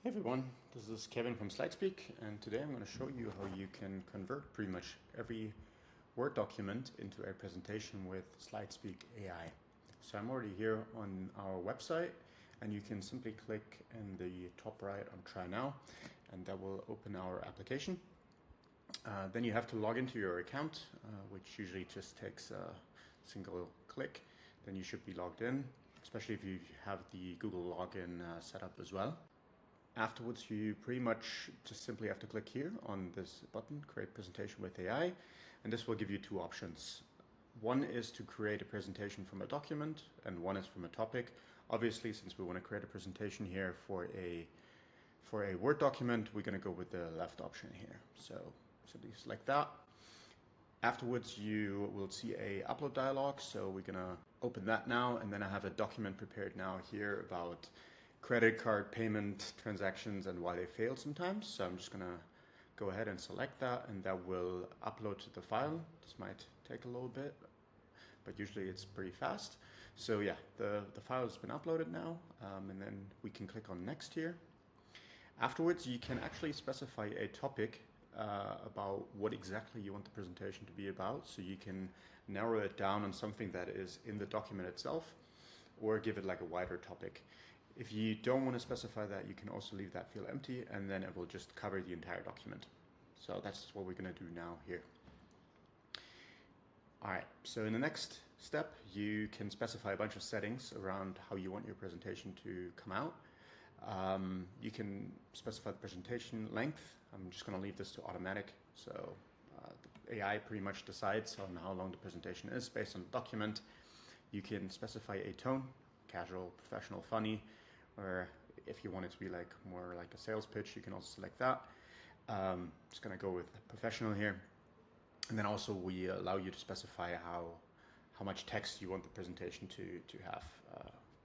Hey everyone, this is Kevin from SlideSpeak, and today I'm going to show you how you can convert pretty much every Word document into a presentation with SlideSpeak AI. So I'm already here on our website, and you can simply click in the top right on Try Now, and that will open our application. Then you have to log into your account, which usually just takes a single click. Then you should be logged in, especially if you have the Google login set up as well. Afterwards, you pretty much just simply have to click here on this button, Create Presentation with AI, and this will give you two options. One is to create a presentation from a document, and one is from a topic. Obviously, since we want to create a presentation here for a Word document, we're going to go with the left option here. So simply select that. Afterwards, you will see a upload dialog, so we're going to open that now, and then I have a document prepared now here about credit card payment transactions and why they fail sometimes. So I'm just gonna go ahead and select that, and that will upload to the file. This might take a little bit, but usually it's pretty fast. So yeah, the file has been uploaded now, and then we can click on next here. Afterwards, you can actually specify a topic about what exactly you want the presentation to be about. So you can narrow it down on something that is in the document itself, or give it like a wider topic. If you don't want to specify that, you can also leave that field empty, and then it will just cover the entire document. So that's what we're going to do now here. All right, so in the next step, you can specify a bunch of settings around how you want your presentation to come out. You can specify the presentation length. I'm just going to leave this to automatic. So the AI pretty much decides on how long the presentation is based on the document. You can specify a tone, casual, professional, funny, or if you want it to be like more like a sales pitch, you can also select that. Just gonna go with professional here. And then also we allow you to specify how much text you want the presentation to have.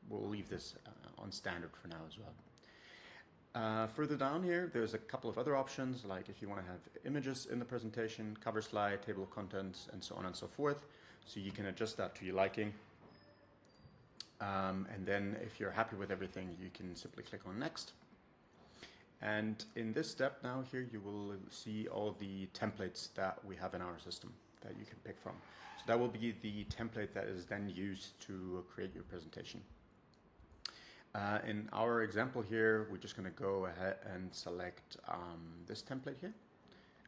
We'll leave this on standard for now as well. Further down here, there's a couple of other options, like if you want to have images in the presentation, cover slide, table of contents, and so on and so forth. So you can adjust that to your liking. And then if you're happy with everything, you can simply click on next. And in this step now here, you will see all the templates that we have in our system that you can pick from. So that will be the template that is then used to create your presentation. In our example here, we're just going to go ahead and select this template here,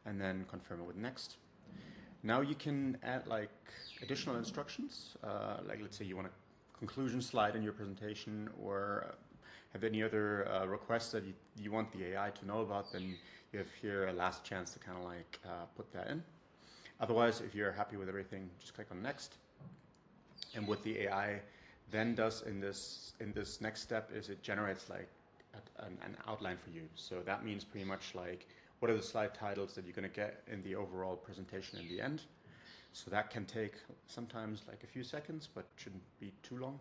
and then confirm it with next. Now you can add like additional instructions, like let's say you want to conclusion slide in your presentation, or have any other requests that you want the AI to know about, then you have here a last chance to kind of like put that in. Otherwise, if you're happy with everything, just click on next. And what the AI then does in this next step is it generates like an outline for you. So that means pretty much like what are the slide titles that you're going to get in the overall presentation in the end. So that can take sometimes like a few seconds, but shouldn't be too long.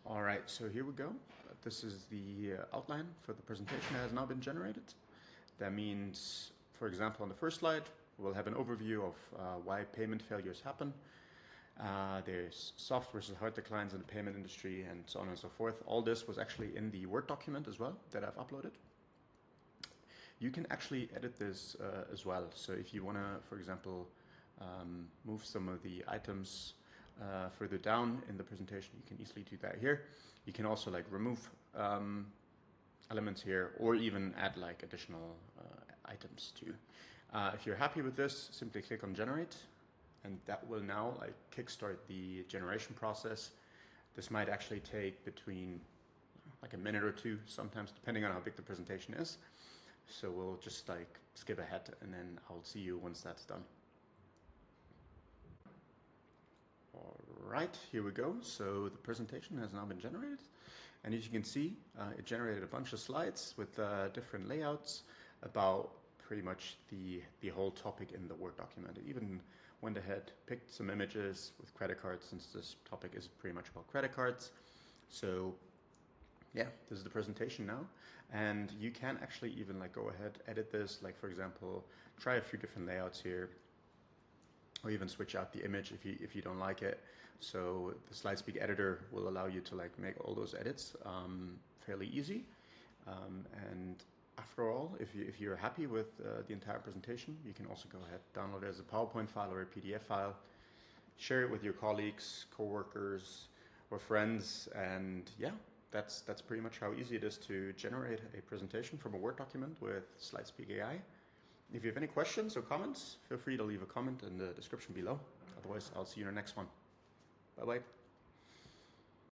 All right, so here we go. This is the outline for the presentation that has now been generated. That means, for example, on the first slide, we'll have an overview of why payment failures happen. There's soft versus hard declines in the payment industry, and so on and so forth. All this was actually in the Word document as well that I've uploaded. You can actually edit this as well. So if you want to, for example, move some of the items further down in the presentation, you can easily do that here. You can also like remove elements here, or even add like additional items too. If you're happy with this, simply click on generate, and that will now like kickstart the generation process. This might actually take between like a minute or two, sometimes depending on how big the presentation is. So we'll just like skip ahead, and then I'll see you once that's done. All right, here we go. So the presentation has now been generated, and as you can see, it generated a bunch of slides with different layouts about pretty much the whole topic in the Word document. It even went ahead, picked some images with credit cards, since this topic is pretty much about credit cards. So yeah, this is the presentation now, and you can actually even like go ahead, edit this, like for example, try a few different layouts here, or even switch out the image if you don't like it. So the SlideSpeak editor will allow you to like make all those edits fairly easy. And after all, if you're happy with the entire presentation, you can also go ahead, download it as a PowerPoint file or a PDF file, share it with your colleagues, coworkers, or friends, and yeah, that's pretty much how easy it is to generate a presentation from a Word document with SlideSpeak AI. If you have any questions or comments, feel free to leave a comment in the description below. Otherwise, I'll see you in the next one. Bye-bye.